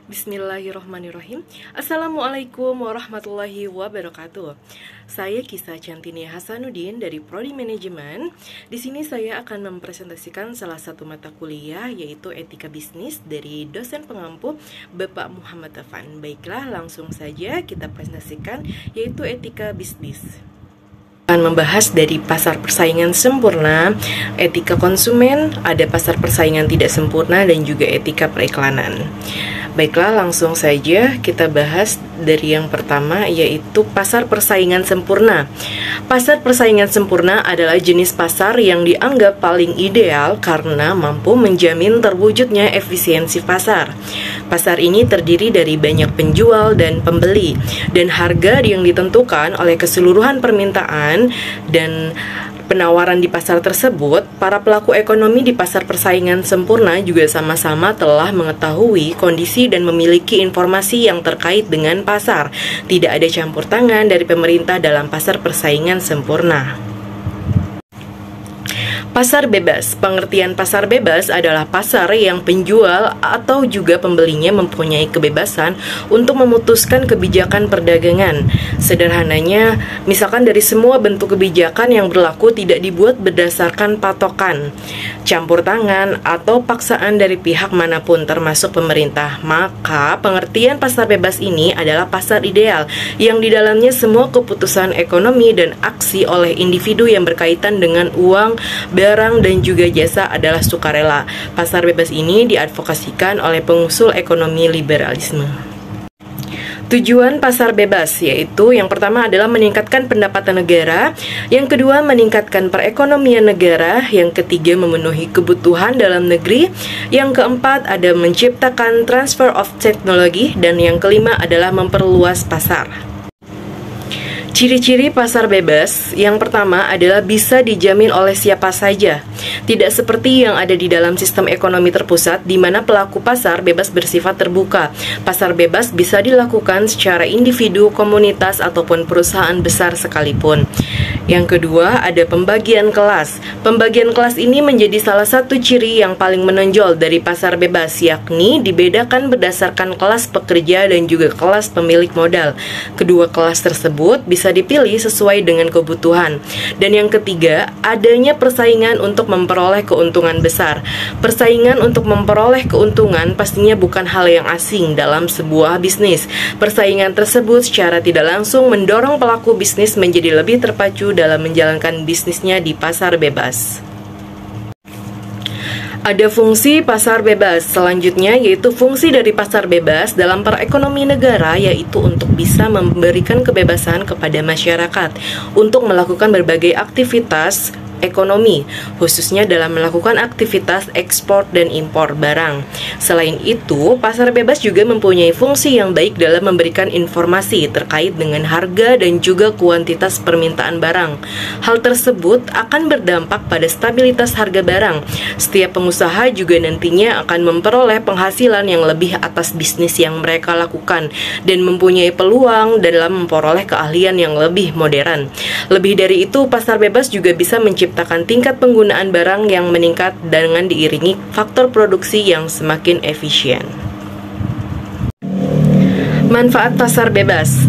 Bismillahirrahmanirrahim. Assalamualaikum warahmatullahi wabarakatuh. Saya Kisah Chantini Hasanuddin dari Prodi Manajemen. Di sini saya akan mempresentasikan salah satu mata kuliah yaitu Etika Bisnis dari dosen pengampu Bapak Muhammad Afan. Baiklah, langsung saja kita presentasikan yaitu Etika Bisnis. Akan membahas dari pasar persaingan sempurna, etika konsumen, ada pasar persaingan tidak sempurna, dan juga etika periklanan. Baiklah, langsung saja kita bahas dari yang pertama yaitu pasar persaingan sempurna. Pasar persaingan sempurna adalah jenis pasar yang dianggap paling ideal karena mampu menjamin terwujudnya efisiensi pasar. Pasar ini terdiri dari banyak penjual dan pembeli, dan harga yang ditentukan oleh keseluruhan permintaan dan penawaran di pasar tersebut. Para pelaku ekonomi di pasar persaingan sempurna juga sama-sama telah mengetahui kondisi dan memiliki informasi yang terkait dengan pasar. Tidak ada campur tangan dari pemerintah dalam pasar persaingan sempurna. Pasar bebas. Pengertian pasar bebas adalah pasar yang penjual atau juga pembelinya mempunyai kebebasan untuk memutuskan kebijakan perdagangan. Sederhananya, misalkan dari semua bentuk kebijakan yang berlaku tidak dibuat berdasarkan patokan, campur tangan, atau paksaan dari pihak manapun termasuk pemerintah. Maka pengertian pasar bebas ini adalah pasar ideal yang di dalamnya semua keputusan ekonomi dan aksi oleh individu yang berkaitan dengan uang, barang, dan juga jasa adalah sukarela. Pasar bebas ini diadvokasikan oleh pengusul ekonomi liberalisme. Tujuan pasar bebas yaitu yang pertama adalah meningkatkan pendapatan negara, yang kedua meningkatkan perekonomian negara, yang ketiga memenuhi kebutuhan dalam negeri, yang keempat ada menciptakan transfer of technology, dan yang kelima adalah memperluas pasar. Ciri-ciri pasar bebas, yang pertama adalah bisa dijamin oleh siapa saja. Tidak seperti yang ada di dalam sistem ekonomi terpusat di mana pelaku pasar bebas bersifat terbuka. Pasar bebas bisa dilakukan secara individu, komunitas, ataupun perusahaan besar sekalipun. Yang kedua, ada pembagian kelas. Pembagian kelas ini menjadi salah satu ciri yang paling menonjol dari pasar bebas, yakni dibedakan berdasarkan kelas pekerja dan juga kelas pemilik modal. Kedua kelas tersebut bisa dipilih sesuai dengan kebutuhan. Dan yang ketiga, adanya persaingan untuk memperoleh keuntungan besar. Persaingan untuk memperoleh keuntungan pastinya bukan hal yang asing dalam sebuah bisnis. Persaingan tersebut secara tidak langsung mendorong pelaku bisnis menjadi lebih terpacu dalam menjalankan bisnisnya di pasar bebas. Ada fungsi pasar bebas selanjutnya, yaitu fungsi dari pasar bebas dalam perekonomian negara, yaitu untuk bisa memberikan kebebasan kepada masyarakat untuk melakukan berbagai aktivitas ekonomi, khususnya dalam melakukan aktivitas ekspor dan impor barang. Selain itu, pasar bebas juga mempunyai fungsi yang baik dalam memberikan informasi terkait dengan harga dan juga kuantitas permintaan barang. Hal tersebut akan berdampak pada stabilitas harga barang. Setiap pengusaha juga nantinya akan memperoleh penghasilan yang lebih atas bisnis yang mereka lakukan dan mempunyai peluang dalam memperoleh keahlian yang lebih modern. Lebih dari itu, pasar bebas juga bisa menciptakan tingkat penggunaan barang yang meningkat dengan diiringi faktor produksi yang semakin efisien. Manfaat pasar bebas.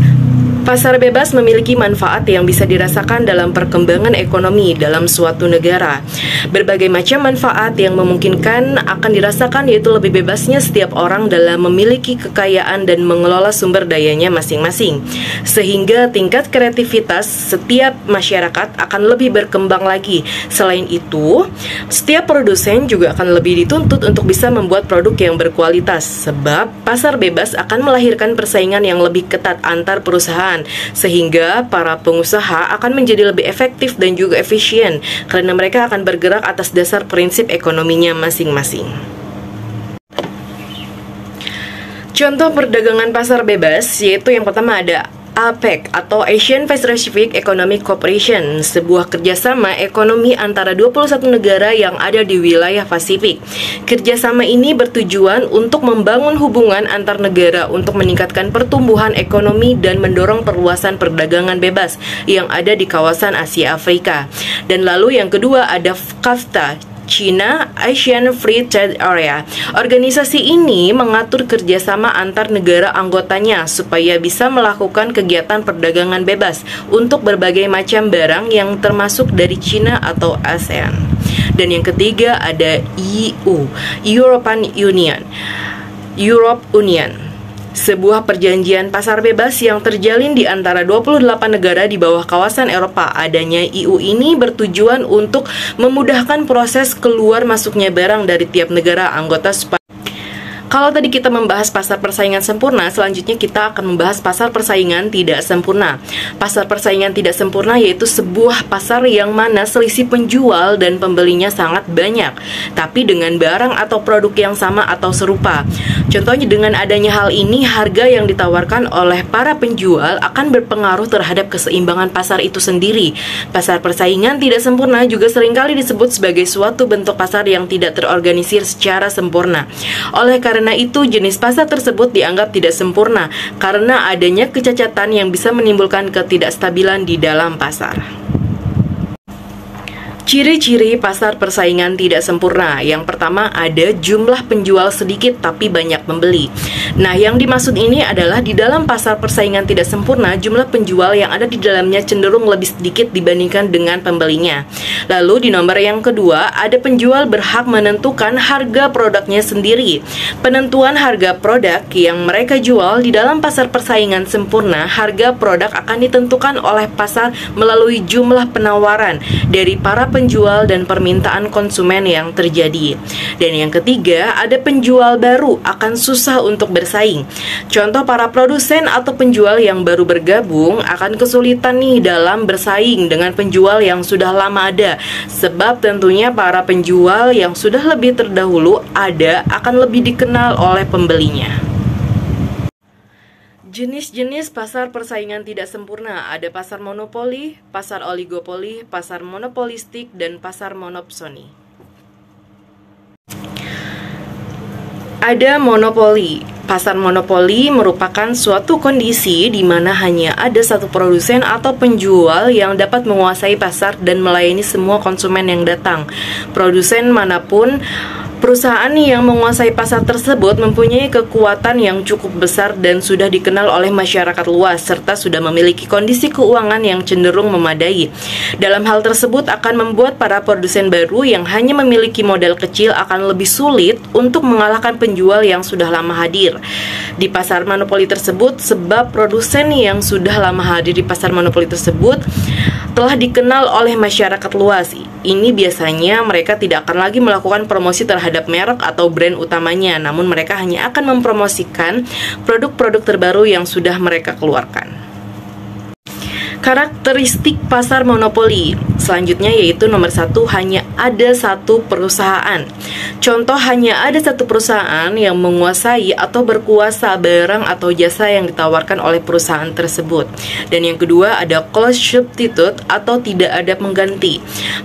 Pasar bebas memiliki manfaat yang bisa dirasakan dalam perkembangan ekonomi dalam suatu negara. Berbagai macam manfaat yang memungkinkan akan dirasakan, yaitu lebih bebasnya setiap orang dalam memiliki kekayaan dan mengelola sumber dayanya masing-masing, sehingga tingkat kreativitas setiap masyarakat akan lebih berkembang lagi. Selain itu, setiap produsen juga akan lebih dituntut untuk bisa membuat produk yang berkualitas, sebab pasar bebas akan melahirkan persaingan yang lebih ketat antar perusahaan, sehingga para pengusaha akan menjadi lebih efektif dan juga efisien karena mereka akan bergerak atas dasar prinsip ekonominya masing-masing. Contoh perdagangan pasar bebas yaitu yang pertama ada APEC atau Asian Pacific Economic Cooperation, sebuah kerjasama ekonomi antara 21 negara yang ada di wilayah Pasifik. Kerjasama ini bertujuan untuk membangun hubungan antar negara untuk meningkatkan pertumbuhan ekonomi dan mendorong perluasan perdagangan bebas yang ada di kawasan Asia Afrika. Dan lalu yang kedua ada CAFTA, China Asian Free Trade Area. Organisasi ini mengatur kerjasama antar negara anggotanya supaya bisa melakukan kegiatan perdagangan bebas untuk berbagai macam barang yang termasuk dari China atau ASEAN. Dan yang ketiga ada EU, European Union. Sebuah perjanjian pasar bebas yang terjalin di antara 28 negara di bawah kawasan Eropa. Adanya EU ini bertujuan untuk memudahkan proses keluar masuknya barang dari tiap negara anggota. Kalau tadi kita membahas pasar persaingan sempurna, selanjutnya kita akan membahas pasar persaingan tidak sempurna. Pasar persaingan tidak sempurna yaitu sebuah pasar yang mana selisih penjual dan pembelinya sangat banyak, tapi dengan barang atau produk yang sama atau serupa. Contohnya, dengan adanya hal ini, harga yang ditawarkan oleh para penjual akan berpengaruh terhadap keseimbangan pasar itu sendiri. Pasar persaingan tidak sempurna juga seringkali disebut sebagai suatu bentuk pasar yang tidak terorganisir secara sempurna. Oleh karena itu, jenis pasar tersebut dianggap tidak sempurna karena adanya kecacatan yang bisa menimbulkan ketidakstabilan di dalam pasar. Ciri-ciri pasar persaingan tidak sempurna. Yang pertama, ada jumlah penjual sedikit tapi banyak pembeli. Nah, yang dimaksud ini adalah di dalam pasar persaingan tidak sempurna, jumlah penjual yang ada di dalamnya cenderung lebih sedikit dibandingkan dengan pembelinya. Lalu di nomor yang kedua, ada penjual berhak menentukan harga produknya sendiri. Penentuan harga produk yang mereka jual di dalam pasar persaingan sempurna, harga produk akan ditentukan oleh pasar melalui jumlah penawaran dari para penjual dan permintaan konsumen yang terjadi. Dan yang ketiga, ada penjual baru akan susah untuk bersaing. Contoh, para produsen atau penjual yang baru bergabung akan kesulitan nih dalam bersaing dengan penjual yang sudah lama ada, sebab tentunya para penjual yang sudah lebih terdahulu ada akan lebih dikenal oleh pembelinya. Jenis-jenis pasar persaingan tidak sempurna, ada pasar monopoli, pasar oligopoli, pasar monopolistik, dan pasar monopsoni. Ada monopoli. Pasar monopoli merupakan suatu kondisi di mana hanya ada satu produsen atau penjual yang dapat menguasai pasar dan melayani semua konsumen yang datang. Produsen manapun, perusahaan yang menguasai pasar tersebut mempunyai kekuatan yang cukup besar dan sudah dikenal oleh masyarakat luas, serta sudah memiliki kondisi keuangan yang cenderung memadai. Dalam hal tersebut akan membuat para produsen baru yang hanya memiliki modal kecil akan lebih sulit untuk mengalahkan penjual yang sudah lama hadir di pasar monopoli tersebut, sebab produsen yang sudah lama hadir di pasar monopoli tersebut telah dikenal oleh masyarakat luas. Ini biasanya mereka tidak akan lagi melakukan promosi terhadap merek atau brand utamanya, namun mereka hanya akan mempromosikan produk-produk terbaru yang sudah mereka keluarkan. Karakteristik pasar monopoli selanjutnya yaitu nomor 1, hanya ada satu perusahaan. Contoh, hanya ada satu perusahaan yang menguasai atau berkuasa barang atau jasa yang ditawarkan oleh perusahaan tersebut. Dan yang kedua, ada close substitute atau tidak ada pengganti.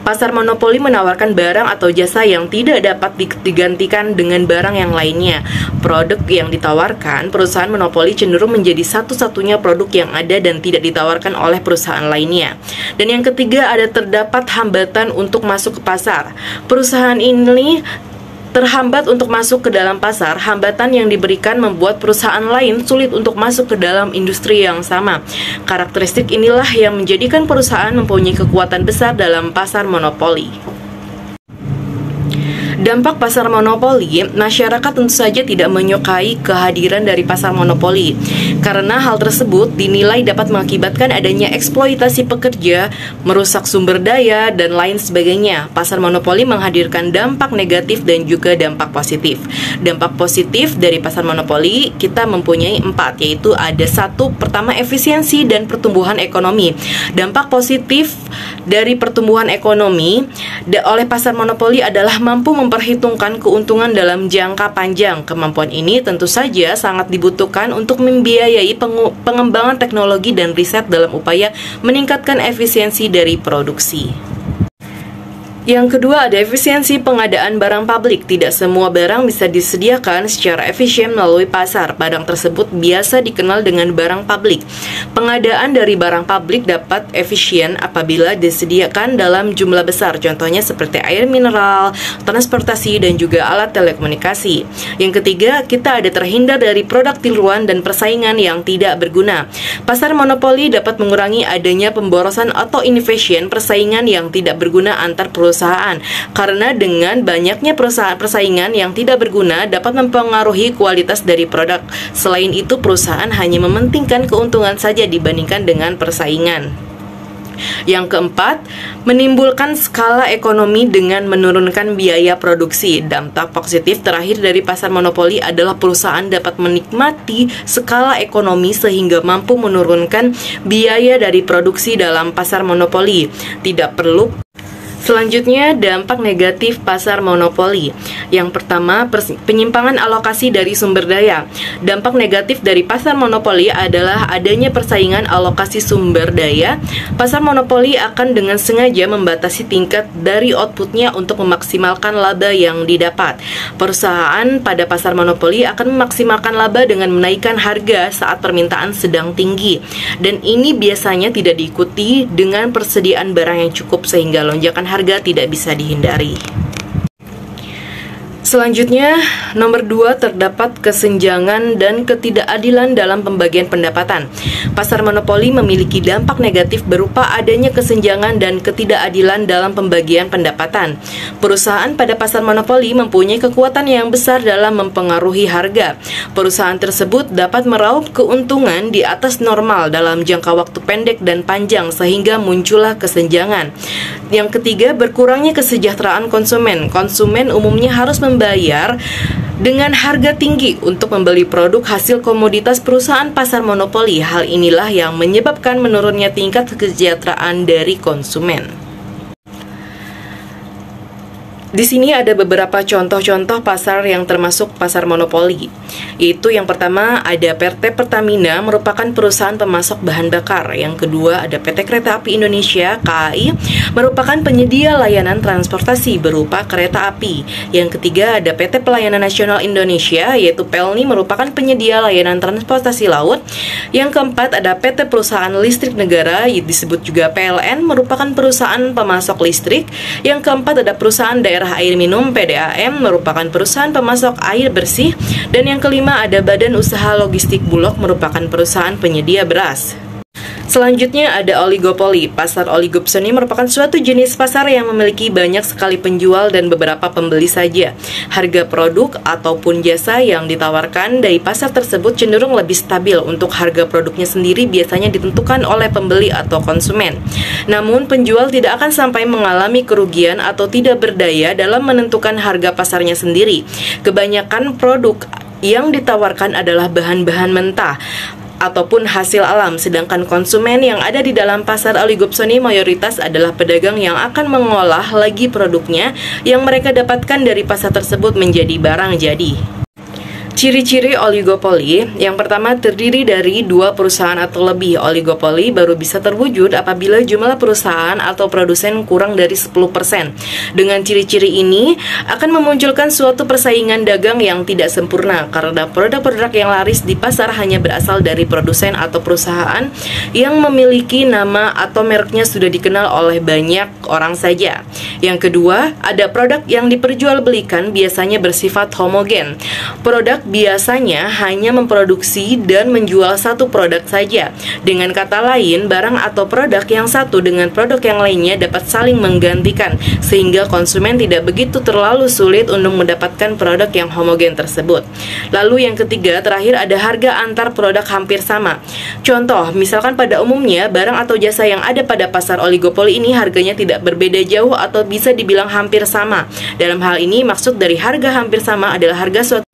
Pasar monopoli menawarkan barang atau jasa yang tidak dapat digantikan dengan barang yang lainnya. Produk yang ditawarkan perusahaan monopoli cenderung menjadi satu-satunya produk yang ada dan tidak ditawarkan oleh perusahaan lainnya. Dan yang ketiga, ada terdapat hambatan untuk masuk ke pasar. Perusahaan ini terhambat untuk masuk ke dalam pasar. Hambatan yang diberikan membuat perusahaan lain sulit untuk masuk ke dalam industri yang sama. Karakteristik inilah yang menjadikan perusahaan mempunyai kekuatan besar dalam pasar monopoli. Dampak pasar monopoli, masyarakat tentu saja tidak menyukai kehadiran dari pasar monopoli karena hal tersebut dinilai dapat mengakibatkan adanya eksploitasi pekerja, merusak sumber daya, dan lain sebagainya. Pasar monopoli menghadirkan dampak negatif dan juga dampak positif. Dampak positif dari pasar monopoli kita mempunyai 4, yaitu ada 1, pertama, efisiensi dan pertumbuhan ekonomi. Dampak positif dari pertumbuhan ekonomi oleh pasar monopoli adalah mampu memperhitungkan keuntungan dalam jangka panjang. Kemampuan ini tentu saja sangat dibutuhkan untuk membiayai pengembangan teknologi dan riset dalam upaya meningkatkan efisiensi dari produksi. Yang kedua, ada efisiensi pengadaan barang publik. Tidak semua barang bisa disediakan secara efisien melalui pasar. Barang tersebut biasa dikenal dengan barang publik. Pengadaan dari barang publik dapat efisien apabila disediakan dalam jumlah besar. Contohnya seperti air mineral, transportasi, dan juga alat telekomunikasi. Yang ketiga, kita ada terhindar dari produk tiruan dan persaingan yang tidak berguna. Pasar monopoli dapat mengurangi adanya pemborosan atau inefisien persaingan yang tidak berguna antar perusahaan, karena dengan banyaknya perusahaan persaingan yang tidak berguna dapat mempengaruhi kualitas dari produk. Selain itu, perusahaan hanya mementingkan keuntungan saja dibandingkan dengan persaingan. Yang keempat, menimbulkan skala ekonomi dengan menurunkan biaya produksi. Dampak positif terakhir dari pasar monopoli adalah perusahaan dapat menikmati skala ekonomi sehingga mampu menurunkan biaya dari produksi dalam pasar monopoli. Tidak perlu. Selanjutnya, dampak negatif pasar monopoli. Yang pertama, penyimpangan alokasi dari sumber daya. Dampak negatif dari pasar monopoli adalah adanya persaingan alokasi sumber daya. Pasar monopoli akan dengan sengaja membatasi tingkat dari outputnya untuk memaksimalkan laba yang didapat. Perusahaan pada pasar monopoli akan memaksimalkan laba dengan menaikkan harga saat permintaan sedang tinggi. Dan ini biasanya tidak diikuti dengan persediaan barang yang cukup sehingga lonjakan harga tidak bisa dihindari. Selanjutnya, nomor 2, terdapat kesenjangan dan ketidakadilan dalam pembagian pendapatan. Pasar monopoli memiliki dampak negatif berupa adanya kesenjangan dan ketidakadilan dalam pembagian pendapatan. Perusahaan pada pasar monopoli mempunyai kekuatan yang besar dalam mempengaruhi harga. Perusahaan tersebut dapat meraup keuntungan di atas normal dalam jangka waktu pendek dan panjang sehingga muncullah kesenjangan. Yang ketiga, berkurangnya kesejahteraan konsumen. Konsumen umumnya harus membayar dengan harga tinggi untuk membeli produk hasil komoditas perusahaan pasar monopoli. Hal inilah yang menyebabkan menurunnya tingkat kesejahteraan dari konsumen. Di sini ada beberapa contoh-contoh pasar yang termasuk pasar monopoli. Yaitu yang pertama ada PT Pertamina, merupakan perusahaan pemasok bahan bakar. Yang kedua ada PT Kereta Api Indonesia (KAI), merupakan penyedia layanan transportasi berupa kereta api. Yang ketiga ada PT Pelayanan Nasional Indonesia, yaitu PELNI, merupakan penyedia layanan transportasi laut. Yang keempat ada PT Perusahaan Listrik Negara, disebut juga PLN, merupakan perusahaan pemasok listrik. Yang keempat ada Perusahaan Daerah Air Minum PDAM, merupakan perusahaan pemasok air bersih. Dan yang kelima ada Badan Usaha Logistik Bulog, merupakan perusahaan penyedia beras. Selanjutnya ada oligopoli. Pasar oligopsoni merupakan suatu jenis pasar yang memiliki banyak sekali penjual dan beberapa pembeli saja. Harga produk ataupun jasa yang ditawarkan dari pasar tersebut cenderung lebih stabil. Untuk harga produknya sendiri biasanya ditentukan oleh pembeli atau konsumen. Namun penjual tidak akan sampai mengalami kerugian atau tidak berdaya dalam menentukan harga pasarnya sendiri. Kebanyakan produk yang ditawarkan adalah bahan-bahan mentah ataupun hasil alam, sedangkan konsumen yang ada di dalam pasar oligopsoni mayoritas adalah pedagang yang akan mengolah lagi produknya yang mereka dapatkan dari pasar tersebut menjadi barang jadi. Ciri-ciri oligopoli, yang pertama terdiri dari 2 perusahaan atau lebih. Oligopoli baru bisa terwujud apabila jumlah perusahaan atau produsen kurang dari 10%. Dengan ciri-ciri ini akan memunculkan suatu persaingan dagang yang tidak sempurna karena produk-produk yang laris di pasar hanya berasal dari produsen atau perusahaan yang memiliki nama atau mereknya sudah dikenal oleh banyak orang saja. Yang kedua, ada produk yang diperjualbelikan biasanya bersifat homogen. Produk biasanya hanya memproduksi dan menjual satu produk saja. Dengan kata lain, barang atau produk yang satu dengan produk yang lainnya dapat saling menggantikan, sehingga konsumen tidak begitu terlalu sulit untuk mendapatkan produk yang homogen tersebut. Lalu yang ketiga, terakhir ada harga antar produk hampir sama. Contoh, misalkan pada umumnya barang atau jasa yang ada pada pasar oligopoli ini harganya tidak berbeda jauh atau bisa dibilang hampir sama. Dalam hal ini, maksud dari harga hampir sama adalah harga suatu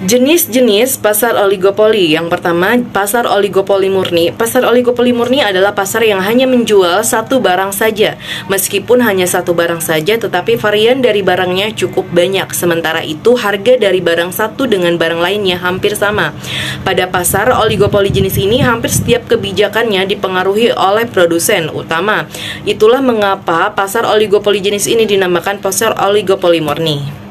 Jenis-jenis pasar oligopoli. Yang pertama, pasar oligopoli murni. Pasar oligopoli murni adalah pasar yang hanya menjual satu barang saja. Meskipun hanya satu barang saja, tetapi varian dari barangnya cukup banyak. Sementara itu, harga dari barang satu dengan barang lainnya hampir sama. Pada pasar oligopoli jenis ini, hampir setiap kebijakannya dipengaruhi oleh produsen utama. Itulah mengapa pasar oligopoli jenis ini dinamakan pasar oligopoli murni.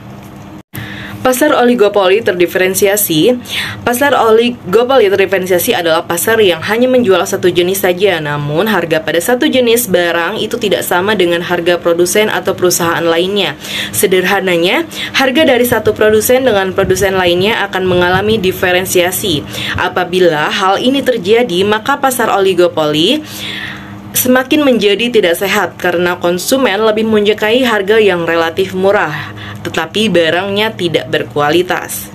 Pasar oligopoli terdiferensiasi. Pasar oligopoli terdiferensiasi adalah pasar yang hanya menjual satu jenis saja, namun harga pada satu jenis barang itu tidak sama dengan harga produsen atau perusahaan lainnya. Sederhananya, harga dari satu produsen dengan produsen lainnya akan mengalami diferensiasi. Apabila hal ini terjadi, maka pasar oligopoli semakin menjadi tidak sehat karena konsumen lebih menyukai harga yang relatif murah, tetapi barangnya tidak berkualitas.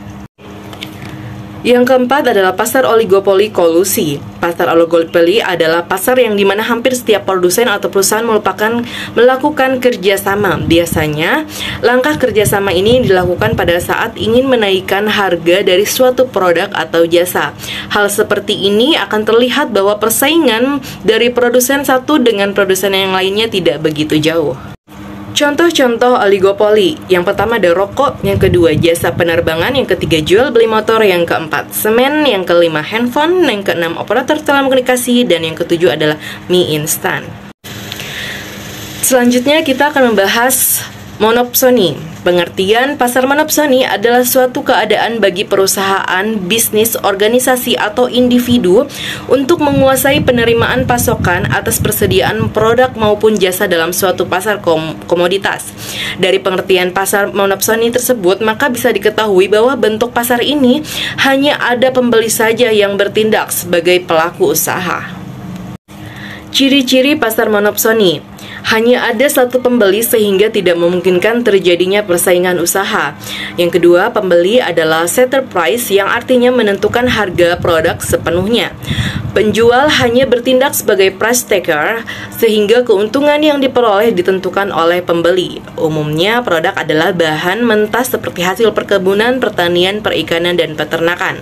Yang keempat adalah pasar oligopoli kolusi. Pasar oligopoli adalah pasar yang dimana hampir setiap produsen atau perusahaan melakukan kerjasama. Biasanya, langkah kerjasama ini dilakukan pada saat ingin menaikkan harga dari suatu produk atau jasa. Hal seperti ini akan terlihat bahwa persaingan dari produsen satu dengan produsen yang lainnya tidak begitu jauh. Contoh-contoh oligopoli. Yang pertama ada rokok, yang kedua jasa penerbangan, yang ketiga jual beli motor, yang keempat semen, yang kelima handphone, yang keenam operator telekomunikasi, dan yang ketujuh adalah mie instan. Selanjutnya kita akan membahas monopsoni. Pengertian pasar monopsoni adalah suatu keadaan bagi perusahaan, bisnis, organisasi, atau individu untuk menguasai penerimaan pasokan atas persediaan produk maupun jasa dalam suatu pasar komoditas. Dari pengertian pasar monopsoni tersebut, maka bisa diketahui bahwa bentuk pasar ini hanya ada pembeli saja yang bertindak sebagai pelaku usaha. Ciri-ciri pasar monopsoni. Hanya ada satu pembeli sehingga tidak memungkinkan terjadinya persaingan usaha. Yang kedua, pembeli adalah setter price yang artinya menentukan harga produk sepenuhnya. Penjual hanya bertindak sebagai price taker sehingga keuntungan yang diperoleh ditentukan oleh pembeli. Umumnya produk adalah bahan mentah seperti hasil perkebunan, pertanian, perikanan, dan peternakan.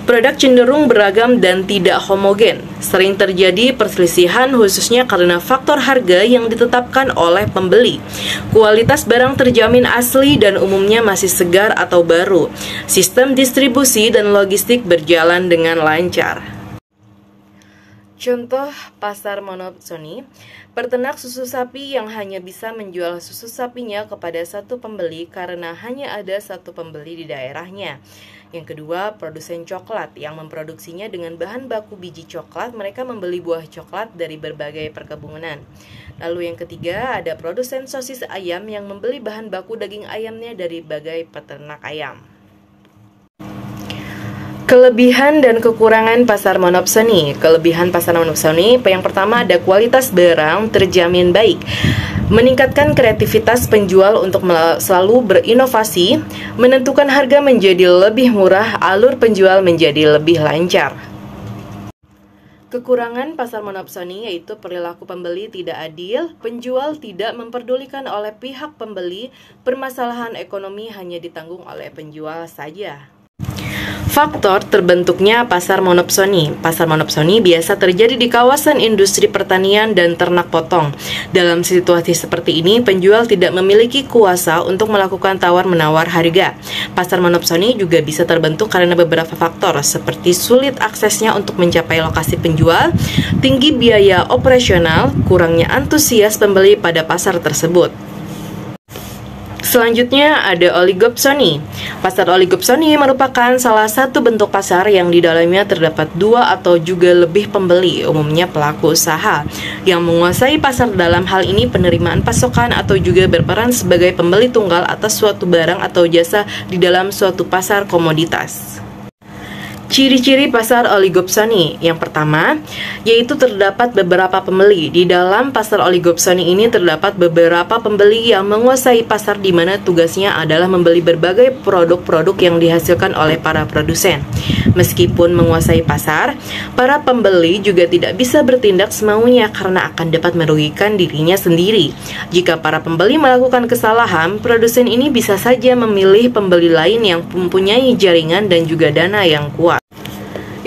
Produk cenderung beragam dan tidak homogen. Sering terjadi perselisihan khususnya karena faktor harga yang ditetapkan oleh pembeli. Kualitas barang terjamin asli dan umumnya masih segar atau baru. Sistem distribusi dan logistik berjalan dengan lancar. Contoh pasar monopsoni, peternak susu sapi yang hanya bisa menjual susu sapinya kepada satu pembeli karena hanya ada satu pembeli di daerahnya. Yang kedua, produsen coklat yang memproduksinya dengan bahan baku biji coklat, mereka membeli buah coklat dari berbagai perkebunan. Lalu yang ketiga, ada produsen sosis ayam yang membeli bahan baku daging ayamnya dari berbagai peternak ayam. Kelebihan dan kekurangan pasar monopsoni. Kelebihan pasar monopsoni, yang pertama ada kualitas barang terjamin baik. Meningkatkan kreativitas penjual untuk selalu berinovasi, menentukan harga menjadi lebih murah, alur penjual menjadi lebih lancar. Kekurangan pasar monopsoni yaitu perilaku pembeli tidak adil, penjual tidak memperdulikan oleh pihak pembeli, permasalahan ekonomi hanya ditanggung oleh penjual saja. Faktor terbentuknya pasar monopsoni. Pasar monopsoni biasa terjadi di kawasan industri pertanian dan ternak potong. Dalam situasi seperti ini, penjual tidak memiliki kuasa untuk melakukan tawar-menawar harga. Pasar monopsoni juga bisa terbentuk karena beberapa faktor, seperti sulit aksesnya untuk mencapai lokasi penjual, tinggi biaya operasional, kurangnya antusias pembeli pada pasar tersebut. Selanjutnya ada oligopsoni. Pasar oligopsoni merupakan salah satu bentuk pasar yang di dalamnya terdapat dua atau juga lebih pembeli, umumnya pelaku usaha, yang menguasai pasar. Dalam hal ini penerimaan pasokan atau juga berperan sebagai pembeli tunggal atas suatu barang atau jasa di dalam suatu pasar komoditas. Ciri-ciri pasar oligopsoni yang pertama, yaitu terdapat beberapa pembeli. Di dalam pasar oligopsoni ini terdapat beberapa pembeli yang menguasai pasar di mana tugasnya adalah membeli berbagai produk-produk yang dihasilkan oleh para produsen. Meskipun menguasai pasar, para pembeli juga tidak bisa bertindak semaunya karena akan dapat merugikan dirinya sendiri. Jika para pembeli melakukan kesalahan, produsen ini bisa saja memilih pembeli lain yang mempunyai jaringan dan juga dana yang kuat.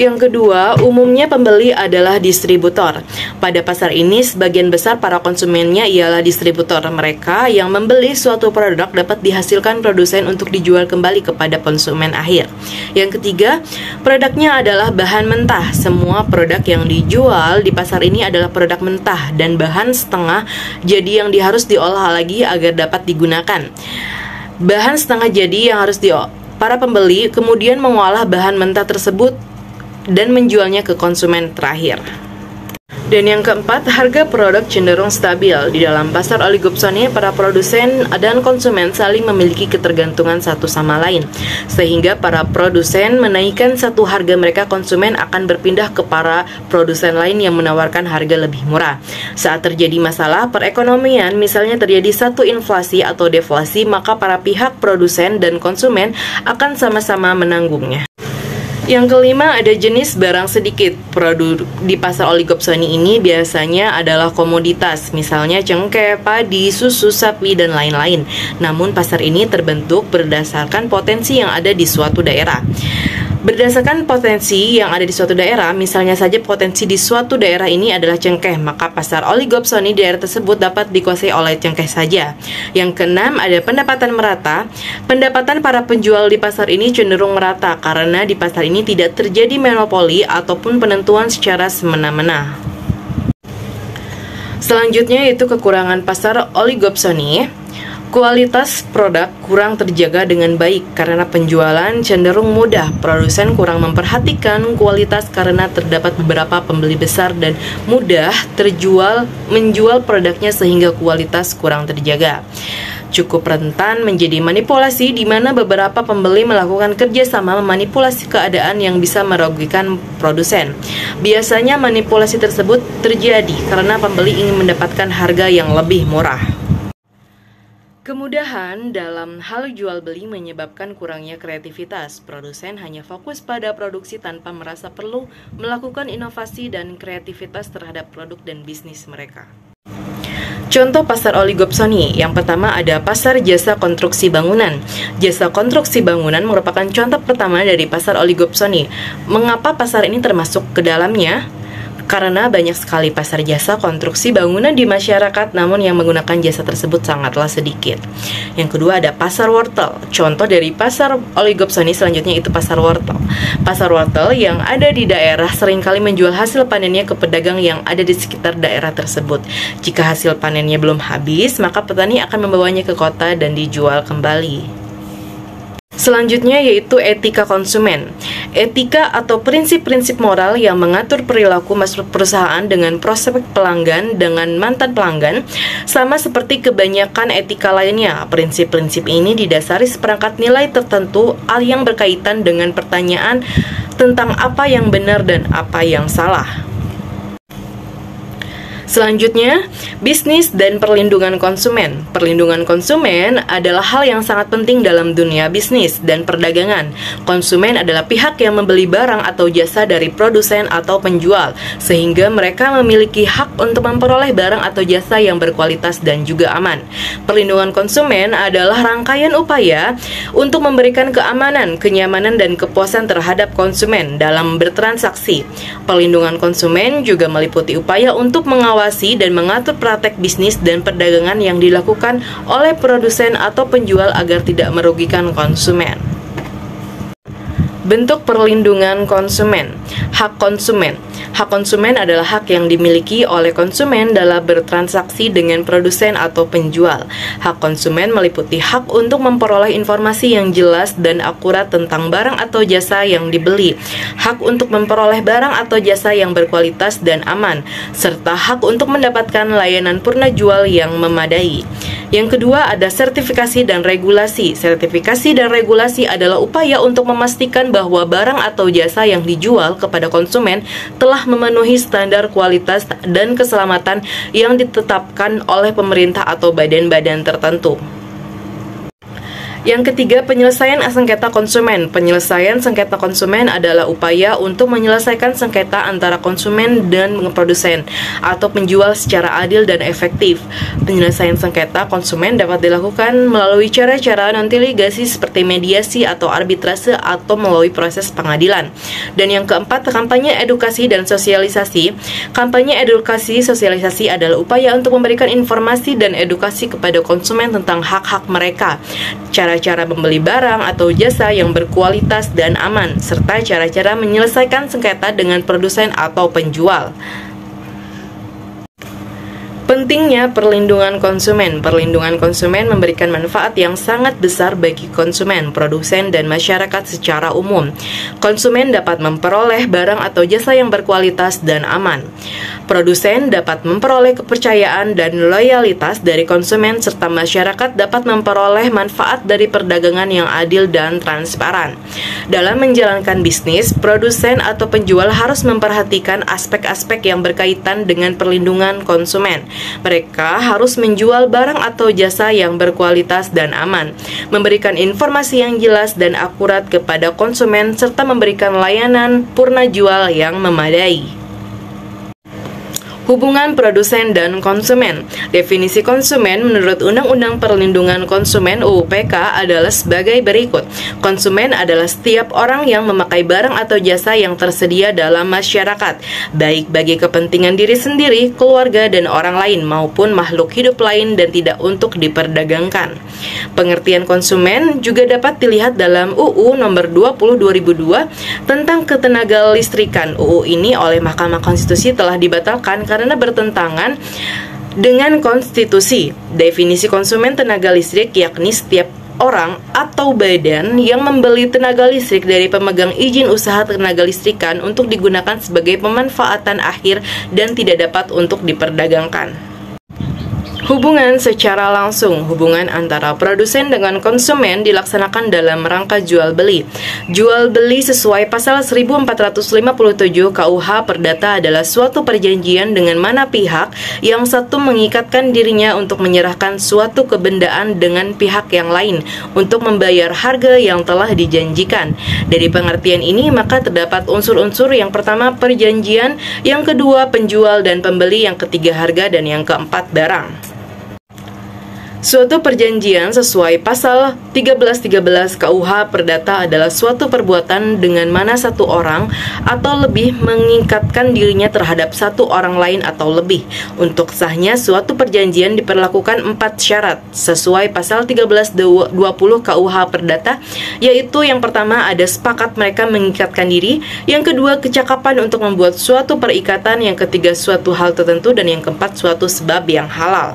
Yang kedua, umumnya pembeli adalah distributor. Pada pasar ini, sebagian besar para konsumennya ialah distributor. Mereka yang membeli suatu produk dapat dihasilkan produsen untuk dijual kembali kepada konsumen akhir. Yang ketiga, produknya adalah bahan mentah. Semua produk yang dijual di pasar ini adalah produk mentah dan bahan setengah jadi yang harus diolah lagi agar dapat digunakan. Bahan setengah jadi yang harus para pembeli kemudian mengolah bahan mentah tersebut dan menjualnya ke konsumen terakhir. Dan yang keempat, harga produk cenderung stabil. Di dalam pasar oligopsoni, para produsen dan konsumen saling memiliki ketergantungan satu sama lain. Sehingga para produsen menaikkan satu harga, mereka konsumen akan berpindah ke para produsen lain yang menawarkan harga lebih murah. Saat terjadi masalah perekonomian, misalnya terjadi satu inflasi atau deflasi, maka para pihak produsen dan konsumen akan sama-sama menanggungnya. Yang kelima, ada jenis barang sedikit. Produk di pasar oligopsoni ini biasanya adalah komoditas, misalnya cengkeh, padi, susu sapi, dan lain-lain. Namun pasar ini terbentuk berdasarkan potensi yang ada di suatu daerah. Berdasarkan potensi yang ada di suatu daerah, misalnya saja potensi di suatu daerah ini adalah cengkeh, maka pasar oligopsoni di daerah tersebut dapat dikuasai oleh cengkeh saja. Yang keenam, ada pendapatan merata. Pendapatan para penjual di pasar ini cenderung merata karena di pasar ini tidak terjadi monopoli ataupun penentuan secara semena-mena. Selanjutnya yaitu kekurangan pasar oligopsoni. Kualitas produk kurang terjaga dengan baik karena penjualan cenderung mudah. Produsen kurang memperhatikan kualitas karena terdapat beberapa pembeli besar dan mudah menjual produknya sehingga kualitas kurang terjaga. Cukup rentan menjadi manipulasi di mana beberapa pembeli melakukan kerjasama memanipulasi keadaan yang bisa merugikan produsen. Biasanya manipulasi tersebut terjadi karena pembeli ingin mendapatkan harga yang lebih murah. Kemudahan dalam hal jual beli menyebabkan kurangnya kreativitas. Produsen hanya fokus pada produksi tanpa merasa perlu melakukan inovasi dan kreativitas terhadap produk dan bisnis mereka. Contoh pasar oligopsoni. Yang pertama ada pasar jasa konstruksi bangunan. Jasa konstruksi bangunan merupakan contoh pertama dari pasar oligopsoni. Mengapa pasar ini termasuk ke dalamnya? Karena banyak sekali pasar jasa konstruksi bangunan di masyarakat, namun yang menggunakan jasa tersebut sangatlah sedikit. Yang kedua ada pasar wortel. Contoh dari pasar oligopsoni selanjutnya itu pasar wortel. Pasar wortel yang ada di daerah seringkali menjual hasil panennya ke pedagang yang ada di sekitar daerah tersebut. Jika hasil panennya belum habis, maka petani akan membawanya ke kota dan dijual kembali. Selanjutnya yaitu etika konsumen. Etika atau prinsip-prinsip moral yang mengatur perilaku masuk perusahaan dengan prospek pelanggan dengan mantan pelanggan, sama seperti kebanyakan etika lainnya. Prinsip-prinsip ini didasari seperangkat nilai tertentu yang berkaitan dengan pertanyaan tentang apa yang benar dan apa yang salah. Selanjutnya, bisnis dan perlindungan konsumen. Perlindungan konsumen adalah hal yang sangat penting dalam dunia bisnis dan perdagangan. Konsumen adalah pihak yang membeli barang atau jasa dari produsen atau penjual, sehingga mereka memiliki hak untuk memperoleh barang atau jasa yang berkualitas dan juga aman. Perlindungan konsumen adalah rangkaian upaya untuk memberikan keamanan, kenyamanan, dan kepuasan terhadap konsumen dalam bertransaksi. Perlindungan konsumen juga meliputi upaya untuk mengawasi dan mengatur praktek bisnis dan perdagangan yang dilakukan oleh produsen atau penjual agar tidak merugikan konsumen. Bentuk perlindungan konsumen. Hak konsumen. Hak konsumen adalah hak yang dimiliki oleh konsumen dalam bertransaksi dengan produsen atau penjual. Hak konsumen meliputi hak untuk memperoleh informasi yang jelas dan akurat tentang barang atau jasa yang dibeli, hak untuk memperoleh barang atau jasa yang berkualitas dan aman, serta hak untuk mendapatkan layanan purna jual yang memadai. Yang kedua ada sertifikasi dan regulasi. Sertifikasi dan regulasi adalah upaya untuk memastikan bahwa barang atau jasa yang dijual kepada konsumen telah memenuhi standar kualitas dan keselamatan yang ditetapkan oleh pemerintah atau badan-badan tertentu. Yang ketiga, penyelesaian sengketa konsumen. Penyelesaian sengketa konsumen adalah upaya untuk menyelesaikan sengketa antara konsumen dan produsen atau penjual secara adil dan efektif. Penyelesaian sengketa konsumen dapat dilakukan melalui cara-cara non-litigasi seperti mediasi atau arbitrase atau melalui proses pengadilan. Dan yang keempat, kampanye edukasi dan sosialisasi. Kampanye edukasi sosialisasi adalah upaya untuk memberikan informasi dan edukasi kepada konsumen tentang hak-hak mereka, cara-cara membeli barang atau jasa yang berkualitas dan aman, serta cara-cara menyelesaikan sengketa dengan produsen atau penjual. Pentingnya perlindungan konsumen. Perlindungan konsumen memberikan manfaat yang sangat besar bagi konsumen, produsen, dan masyarakat secara umum. Konsumen dapat memperoleh barang atau jasa yang berkualitas dan aman. Produsen dapat memperoleh kepercayaan dan loyalitas dari konsumen, serta masyarakat dapat memperoleh manfaat dari perdagangan yang adil dan transparan. Dalam menjalankan bisnis, produsen atau penjual harus memperhatikan aspek-aspek yang berkaitan dengan perlindungan konsumen. Mereka harus menjual barang atau jasa yang berkualitas dan aman, memberikan informasi yang jelas dan akurat kepada konsumen, serta memberikan layanan purna jual yang memadai. Hubungan produsen dan konsumen. Definisi konsumen menurut Undang-Undang Perlindungan Konsumen UU PK adalah sebagai berikut. Konsumen adalah setiap orang yang memakai barang atau jasa yang tersedia dalam masyarakat, baik bagi kepentingan diri sendiri, keluarga, dan orang lain maupun makhluk hidup lain dan tidak untuk diperdagangkan. Pengertian konsumen juga dapat dilihat dalam UU Nomor 20 2002 tentang ketenaga listrikan. UU ini oleh Mahkamah Konstitusi telah dibatalkan karena bertentangan dengan konstitusi. Definisi konsumen tenaga listrik yakni setiap orang atau badan yang membeli tenaga listrik dari pemegang izin usaha tenaga listrikan untuk digunakan sebagai pemanfaatan akhir dan tidak dapat untuk diperdagangkan. Hubungan secara langsung. Hubungan antara produsen dengan konsumen dilaksanakan dalam rangka jual beli. Jual beli sesuai pasal 1457 KUH Perdata adalah suatu perjanjian dengan mana pihak yang satu mengikatkan dirinya untuk menyerahkan suatu kebendaan dengan pihak yang lain untuk membayar harga yang telah dijanjikan. Dari pengertian ini maka terdapat unsur-unsur: yang pertama perjanjian, yang kedua penjual dan pembeli, yang ketiga harga, dan yang keempat barang. Suatu perjanjian sesuai pasal 1313 KUH Perdata adalah suatu perbuatan dengan mana satu orang atau lebih mengikatkan dirinya terhadap satu orang lain atau lebih. Untuk sahnya suatu perjanjian diperlakukan 4 syarat sesuai pasal 1320 KUH Perdata, yaitu yang pertama ada sepakat mereka mengikatkan diri, yang kedua kecakapan untuk membuat suatu perikatan, yang ketiga suatu hal tertentu, dan yang keempat suatu sebab yang halal.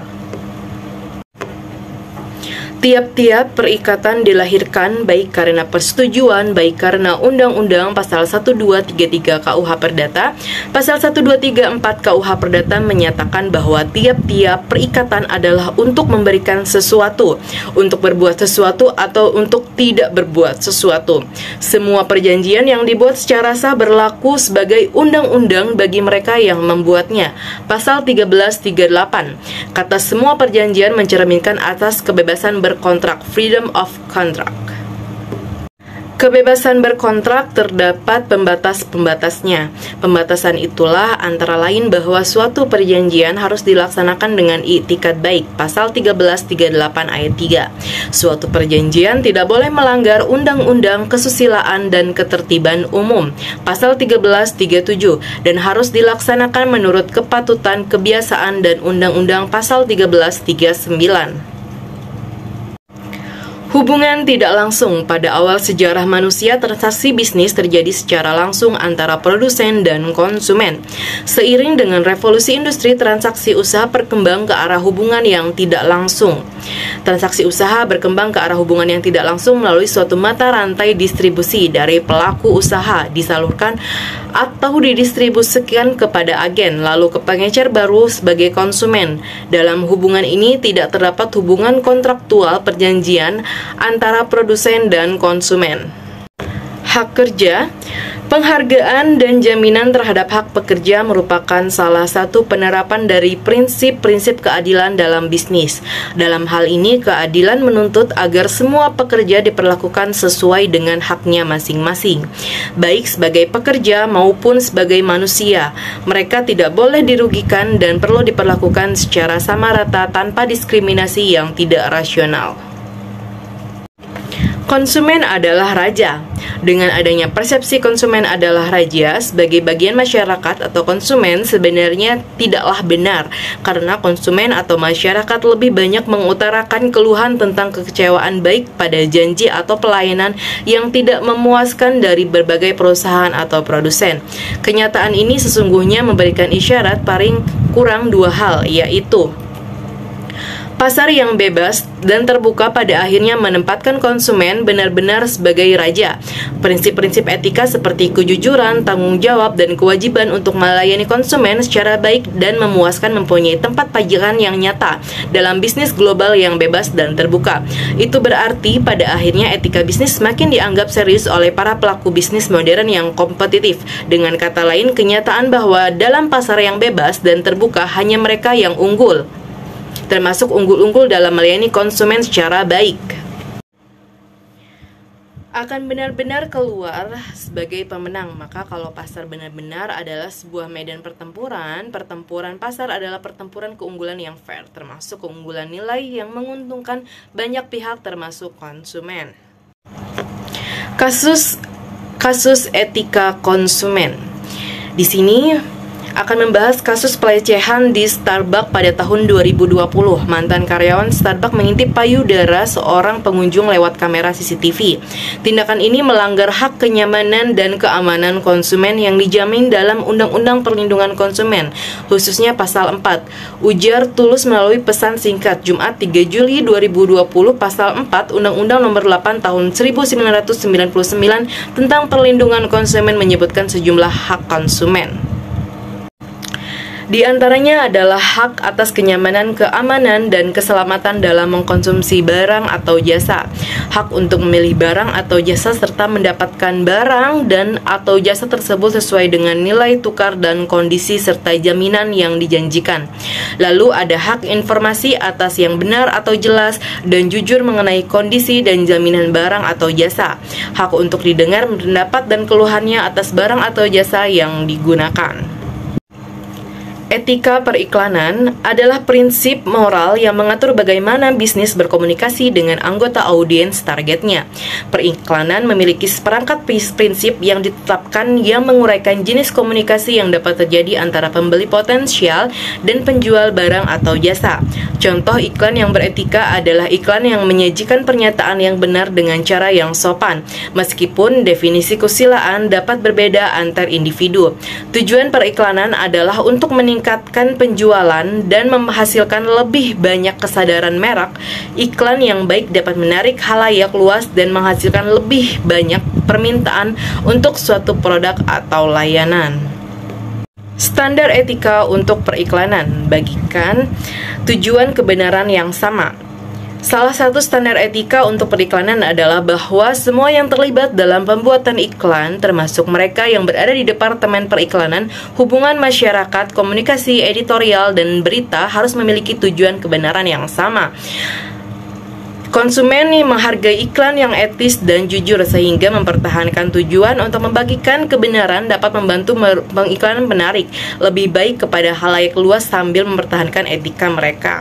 Tiap-tiap perikatan dilahirkan baik karena persetujuan, baik karena Undang-Undang Pasal 1233 KUH Perdata. Pasal 1234 KUH Perdata menyatakan bahwa tiap-tiap perikatan adalah untuk memberikan sesuatu, untuk berbuat sesuatu, atau untuk tidak berbuat sesuatu. Semua perjanjian yang dibuat secara sah berlaku sebagai undang-undang bagi mereka yang membuatnya. Pasal 1338, kata semua perjanjian mencerminkan atas kebebasan berkontrak, freedom of contract. Kebebasan berkontrak terdapat pembatas-pembatasnya. Pembatasan itulah antara lain bahwa suatu perjanjian harus dilaksanakan dengan i'tikad baik, pasal 1338 ayat 3. Suatu perjanjian tidak boleh melanggar undang-undang kesusilaan dan ketertiban umum, pasal 1337, dan harus dilaksanakan menurut kepatutan, kebiasaan, dan undang-undang pasal 1339. Hubungan tidak langsung. Pada awal sejarah manusia, transaksi bisnis terjadi secara langsung antara produsen dan konsumen. Seiring dengan revolusi industri, transaksi usaha berkembang ke arah hubungan yang tidak langsung. Transaksi usaha berkembang ke arah hubungan yang tidak langsung melalui suatu mata rantai distribusi dari pelaku usaha, disalurkan atau didistribusikan kepada agen, lalu ke pengecer baru sebagai konsumen. Dalam hubungan ini tidak terdapat hubungan kontraktual perjanjian antara produsen dan konsumen. Hak kerja, penghargaan dan jaminan terhadap hak pekerja merupakan salah satu penerapan dari prinsip-prinsip keadilan dalam bisnis. Dalam hal ini, keadilan menuntut agar semua pekerja diperlakukan sesuai dengan haknya masing-masing, baik sebagai pekerja maupun sebagai manusia. Mereka tidak boleh dirugikan dan perlu diperlakukan secara sama rata tanpa diskriminasi yang tidak rasional. Konsumen adalah raja. Dengan adanya persepsi konsumen adalah raja sebagai bagian masyarakat atau konsumen sebenarnya tidaklah benar, karena konsumen atau masyarakat lebih banyak mengutarakan keluhan tentang kekecewaan baik pada janji atau pelayanan yang tidak memuaskan dari berbagai perusahaan atau produsen. Kenyataan ini sesungguhnya memberikan isyarat paling kurang dua hal, yaitu pasar yang bebas dan terbuka pada akhirnya menempatkan konsumen benar-benar sebagai raja. Prinsip-prinsip etika seperti kejujuran, tanggung jawab, dan kewajiban untuk melayani konsumen secara baik dan memuaskan mempunyai tempat pajangan yang nyata dalam bisnis global yang bebas dan terbuka. Itu berarti pada akhirnya etika bisnis semakin dianggap serius oleh para pelaku bisnis modern yang kompetitif. Dengan kata lain, kenyataan bahwa dalam pasar yang bebas dan terbuka hanya mereka yang unggul, termasuk unggul-unggul dalam melayani konsumen secara baik, akan benar-benar keluar sebagai pemenang. Maka kalau pasar benar-benar adalah sebuah medan pertempuran, pertempuran pasar adalah pertempuran keunggulan yang fair, termasuk keunggulan nilai yang menguntungkan banyak pihak termasuk konsumen. Kasus etika konsumen. Di sini akan membahas kasus pelecehan di Starbucks pada tahun 2020. Mantan karyawan Starbucks mengintip payudara seorang pengunjung lewat kamera CCTV. Tindakan ini melanggar hak kenyamanan dan keamanan konsumen yang dijamin dalam Undang-Undang Perlindungan Konsumen, khususnya Pasal 4. Ujar Tulus melalui pesan singkat Jumat 3 Juli 2020, Pasal 4 Undang-Undang Nomor 8 Tahun 1999 tentang Perlindungan Konsumen menyebutkan sejumlah hak konsumen. Di antaranya adalah hak atas kenyamanan, keamanan, dan keselamatan dalam mengkonsumsi barang atau jasa, hak untuk memilih barang atau jasa serta mendapatkan barang dan atau jasa tersebut sesuai dengan nilai tukar dan kondisi serta jaminan yang dijanjikan. Lalu ada hak informasi atas yang benar atau jelas dan jujur mengenai kondisi dan jaminan barang atau jasa, hak untuk didengar pendapat dan keluhannya atas barang atau jasa yang digunakan. Etika periklanan adalah prinsip moral yang mengatur bagaimana bisnis berkomunikasi dengan anggota audiens targetnya. Periklanan memiliki seperangkat prinsip yang ditetapkan yang menguraikan jenis komunikasi yang dapat terjadi antara pembeli potensial dan penjual barang atau jasa. Contoh iklan yang beretika adalah iklan yang menyajikan pernyataan yang benar dengan cara yang sopan, meskipun definisi kesusilaan dapat berbeda antar individu. Tujuan periklanan adalah untuk meningkatkan penjualan dan menghasilkan lebih banyak kesadaran merek. Iklan yang baik dapat menarik khalayak luas dan menghasilkan lebih banyak permintaan untuk suatu produk atau layanan. Standar etika untuk periklanan bagikan tujuan kebenaran yang sama. Salah satu standar etika untuk periklanan adalah bahwa semua yang terlibat dalam pembuatan iklan, termasuk mereka yang berada di Departemen Periklanan, Hubungan Masyarakat, Komunikasi Editorial, dan Berita harus memiliki tujuan kebenaran yang sama. Konsumen menghargai iklan yang etis dan jujur, sehingga mempertahankan tujuan untuk membagikan kebenaran dapat membantu pengiklanan menarik lebih baik kepada khalayak luas sambil mempertahankan etika mereka.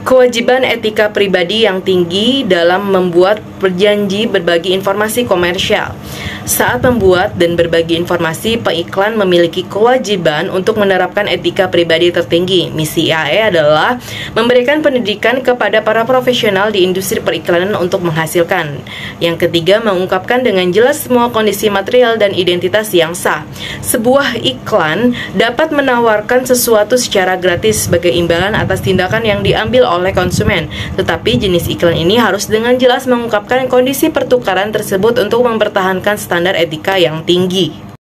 Kewajiban etika pribadi yang tinggi dalam membuat perjanji berbagi informasi komersial. Saat membuat dan berbagi informasi, pengiklan memiliki kewajiban untuk menerapkan etika pribadi tertinggi. Misi IAE adalah memberikan pendidikan kepada para profesional di industri periklanan untuk menghasilkan. Yang ketiga, mengungkapkan dengan jelas semua kondisi material dan identitas yang sah. Sebuah iklan dapat menawarkan sesuatu secara gratis sebagai imbalan atas tindakan yang diambil oleh konsumen. Tetapi jenis iklan ini harus dengan jelas mengungkapkan kondisi pertukaran tersebut untuk mempertahankan standar etika yang tinggi.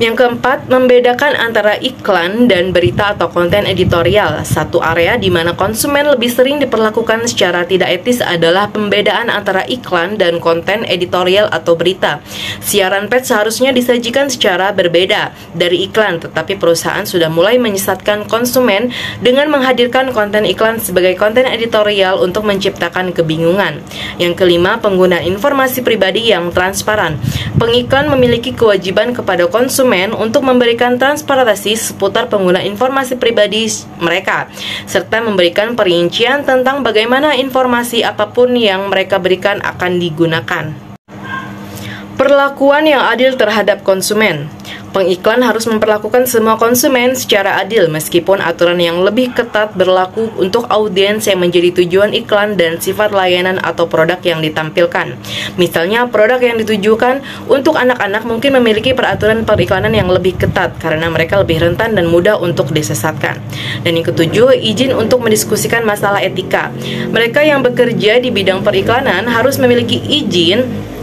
Yang keempat, membedakan antara iklan dan berita atau konten editorial. Satu area di mana konsumen lebih sering diperlakukan secara tidak etis adalah pembedaan antara iklan dan konten editorial atau berita. Siaran pers seharusnya disajikan secara berbeda dari iklan, tetapi perusahaan sudah mulai menyesatkan konsumen dengan menghadirkan konten iklan sebagai konten editorial untuk menciptakan kebingungan. Yang kelima, penggunaan informasi pribadi yang transparan. Pengiklan memiliki kewajiban kepada konsumen untuk memberikan transparansi seputar penggunaan informasi pribadi mereka, serta memberikan perincian tentang bagaimana informasi apapun yang mereka berikan akan digunakan. Perlakuan yang adil terhadap konsumen. Pengiklan harus memperlakukan semua konsumen secara adil, meskipun aturan yang lebih ketat berlaku untuk audiens yang menjadi tujuan iklan dan sifat layanan atau produk yang ditampilkan. Misalnya, produk yang ditujukan untuk anak-anak mungkin memiliki peraturan periklanan yang lebih ketat karena mereka lebih rentan dan mudah untuk disesatkan. Dan yang ketujuh, izin untuk mendiskusikan masalah etika. Mereka yang bekerja di bidang periklanan harus memiliki izin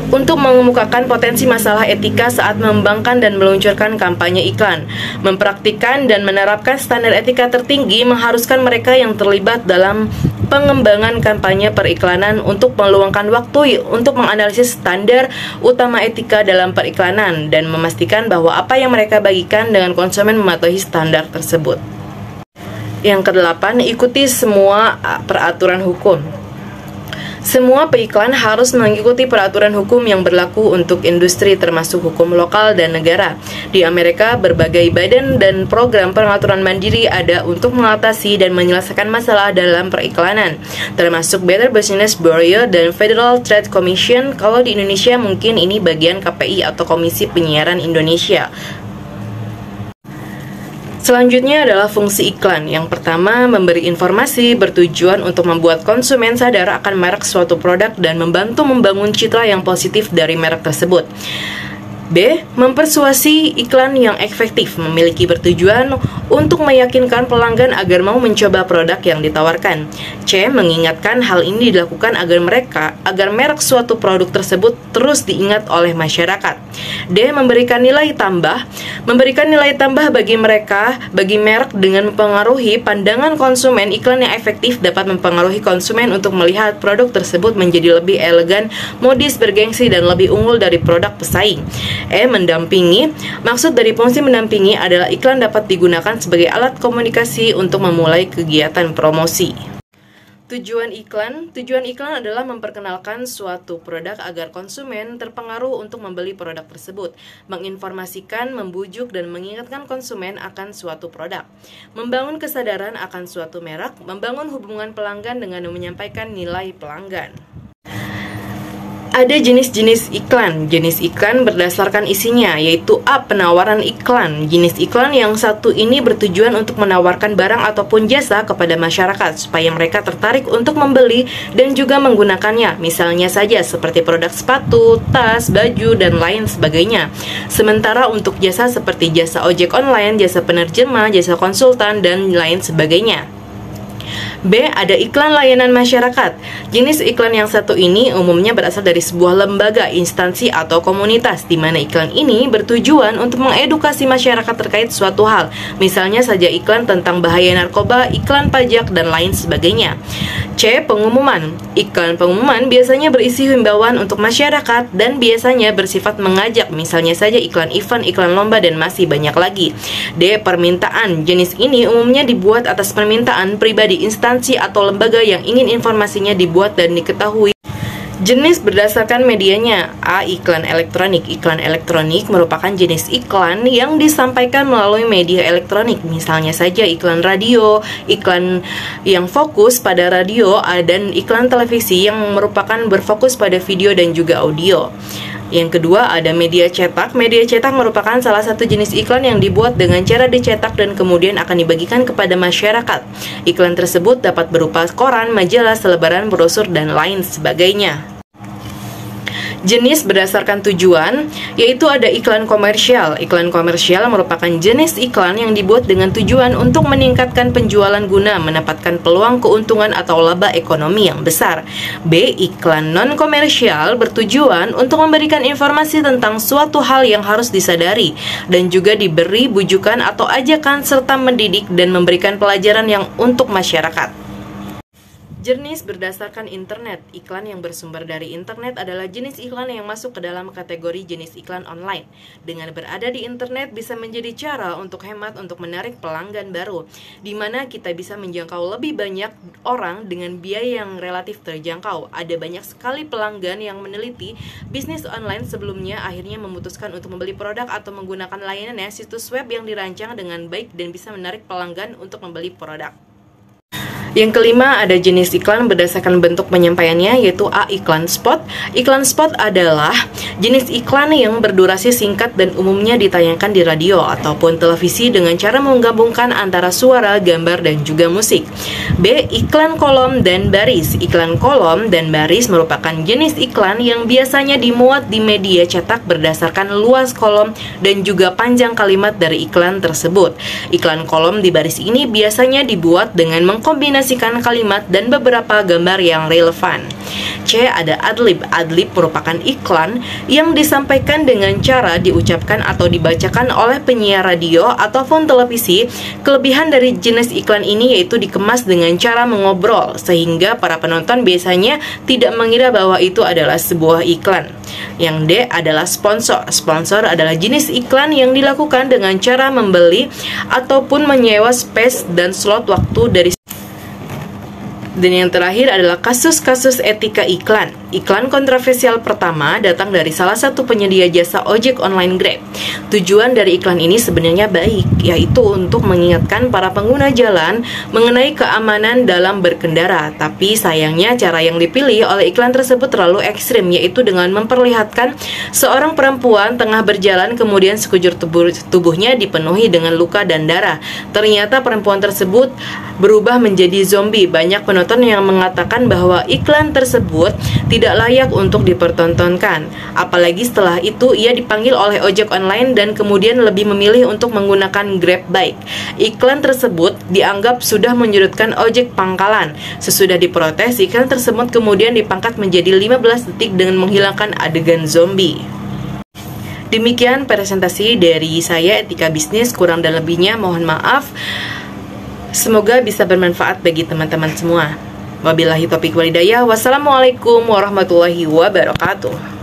untuk mengemukakan potensi masalah etika saat mengembangkan dan meluncurkan kampanye iklan. Mempraktikkan dan menerapkan standar etika tertinggi mengharuskan mereka yang terlibat dalam pengembangan kampanye periklanan untuk meluangkan waktu untuk menganalisis standar utama etika dalam periklanan dan memastikan bahwa apa yang mereka bagikan dengan konsumen mematuhi standar tersebut. Yang kedelapan, ikuti semua peraturan hukum. Semua peiklan harus mengikuti peraturan hukum yang berlaku untuk industri termasuk hukum lokal dan negara. Di Amerika, berbagai badan dan program pengaturan mandiri ada untuk mengatasi dan menyelesaikan masalah dalam periklanan, termasuk Better Business Bureau dan Federal Trade Commission. Kalau di Indonesia mungkin ini bagian KPI atau Komisi Penyiaran Indonesia. Selanjutnya adalah fungsi iklan. Yang pertama, memberi informasi bertujuan untuk membuat konsumen sadar akan merek suatu produk dan membantu membangun citra yang positif dari merek tersebut. B. Mempersuasi iklan yang efektif memiliki bertujuan untuk meyakinkan pelanggan agar mau mencoba produk yang ditawarkan. C. Mengingatkan hal ini dilakukan agar merek suatu produk tersebut terus diingat oleh masyarakat. D. Memberikan nilai tambah bagi merek dengan mempengaruhi pandangan konsumen. Iklan yang efektif dapat mempengaruhi konsumen untuk melihat produk tersebut menjadi lebih elegan, modis, bergengsi, dan lebih unggul dari produk pesaing. E. Mendampingi. Maksud dari fungsi mendampingi adalah iklan dapat digunakan sebagai alat komunikasi untuk memulai kegiatan promosi. Tujuan iklan adalah memperkenalkan suatu produk agar konsumen terpengaruh untuk membeli produk tersebut, menginformasikan, membujuk, dan mengingatkan konsumen akan suatu produk, membangun kesadaran akan suatu merek, membangun hubungan pelanggan dengan menyampaikan nilai pelanggan. Ada jenis-jenis iklan. Jenis iklan berdasarkan isinya, yaitu A. Penawaran iklan. Jenis iklan yang satu ini bertujuan untuk menawarkan barang ataupun jasa kepada masyarakat supaya mereka tertarik untuk membeli dan juga menggunakannya. Misalnya saja seperti produk sepatu, tas, baju, dan lain sebagainya. Sementara untuk jasa seperti jasa ojek online, jasa penerjemah, jasa konsultan, dan lain sebagainya. B. Ada iklan layanan masyarakat. Jenis iklan yang satu ini umumnya berasal dari sebuah lembaga, instansi, atau komunitas, di mana iklan ini bertujuan untuk mengedukasi masyarakat terkait suatu hal. Misalnya saja iklan tentang bahaya narkoba, iklan pajak, dan lain sebagainya. C. Pengumuman. Iklan pengumuman biasanya berisi himbauan untuk masyarakat dan biasanya bersifat mengajak, misalnya saja iklan event, iklan lomba, dan masih banyak lagi. D. Permintaan. Jenis ini umumnya dibuat atas permintaan pribadi instansi atau lembaga yang ingin informasinya dibuat dan diketahui Jenis berdasarkan medianya. A. Iklan elektronik. Iklan elektronik merupakan jenis iklan yang disampaikan melalui media elektronik. Misalnya saja iklan radio, iklan yang fokus pada radio, dan iklan televisi yang merupakan berfokus pada video dan juga audio. Yang kedua ada media cetak. Media cetak merupakan salah satu jenis iklan yang dibuat dengan cara dicetak dan kemudian akan dibagikan kepada masyarakat. Iklan tersebut dapat berupa koran, majalah, selebaran, brosur, dan lain sebagainya. Jenis berdasarkan tujuan, yaitu ada iklan komersial. Iklan komersial merupakan jenis iklan yang dibuat dengan tujuan untuk meningkatkan penjualan guna mendapatkan peluang keuntungan atau laba ekonomi yang besar. B. Iklan non-komersial bertujuan untuk memberikan informasi tentang suatu hal yang harus disadari dan juga diberi bujukan atau ajakan serta mendidik dan memberikan pelajaran yang untuk masyarakat. Jenis berdasarkan internet. Iklan yang bersumber dari internet adalah jenis iklan yang masuk ke dalam kategori jenis iklan online. Dengan berada di internet bisa menjadi cara untuk hemat untuk menarik pelanggan baru, di mana kita bisa menjangkau lebih banyak orang dengan biaya yang relatif terjangkau. Ada banyak sekali pelanggan yang meneliti bisnis online sebelumnya akhirnya memutuskan untuk membeli produk atau menggunakan layanannya situs web yang dirancang dengan baik dan bisa menarik pelanggan untuk membeli produk. Yang kelima ada jenis iklan berdasarkan bentuk penyampaiannya, yaitu A. Iklan spot. Iklan spot adalah jenis iklan yang berdurasi singkat dan umumnya ditayangkan di radio ataupun televisi dengan cara menggabungkan antara suara, gambar, dan juga musik. B. Iklan kolom dan baris. Iklan kolom dan baris merupakan jenis iklan yang biasanya dimuat di media cetak berdasarkan luas kolom dan juga panjang kalimat dari iklan tersebut. Iklan kolom di baris ini biasanya dibuat dengan mengkombinasikan kalimat dan beberapa gambar yang relevan. C. Ada adlib. Adlib merupakan iklan yang disampaikan dengan cara diucapkan atau dibacakan oleh penyiar radio ataupun televisi. Kelebihan dari jenis iklan ini yaitu dikemas dengan cara mengobrol, sehingga para penonton biasanya tidak mengira bahwa itu adalah sebuah iklan. Yang D adalah sponsor. Sponsor adalah jenis iklan yang dilakukan dengan cara membeli ataupun menyewa space dan slot waktu dari. Dan yang terakhir adalah kasus-kasus etika iklan. Iklan kontroversial pertama datang dari salah satu penyedia jasa ojek online Grab. Tujuan dari iklan ini sebenarnya baik, yaitu untuk mengingatkan para pengguna jalan mengenai keamanan dalam berkendara. Tapi sayangnya cara yang dipilih oleh iklan tersebut terlalu ekstrim, yaitu dengan memperlihatkan seorang perempuan tengah berjalan kemudian sekujur tubuhnya dipenuhi dengan luka dan darah. Ternyata perempuan tersebut berubah menjadi zombie. Banyak penonton yang mengatakan bahwa iklan tersebut tidak layak untuk dipertontonkan. Apalagi setelah itu ia dipanggil oleh ojek online dan kemudian lebih memilih untuk menggunakan Grab Bike. Iklan tersebut dianggap sudah menyudutkan ojek pangkalan. Sesudah diprotes, iklan tersebut kemudian dipangkat menjadi 15 detik dengan menghilangkan adegan zombie. Demikian presentasi dari saya, Etika Bisnis. Kurang dan lebihnya mohon maaf. Semoga bisa bermanfaat bagi teman-teman semua. Wabillahi taufiq wal hidayah. Wassalamualaikum warahmatullahi wabarakatuh.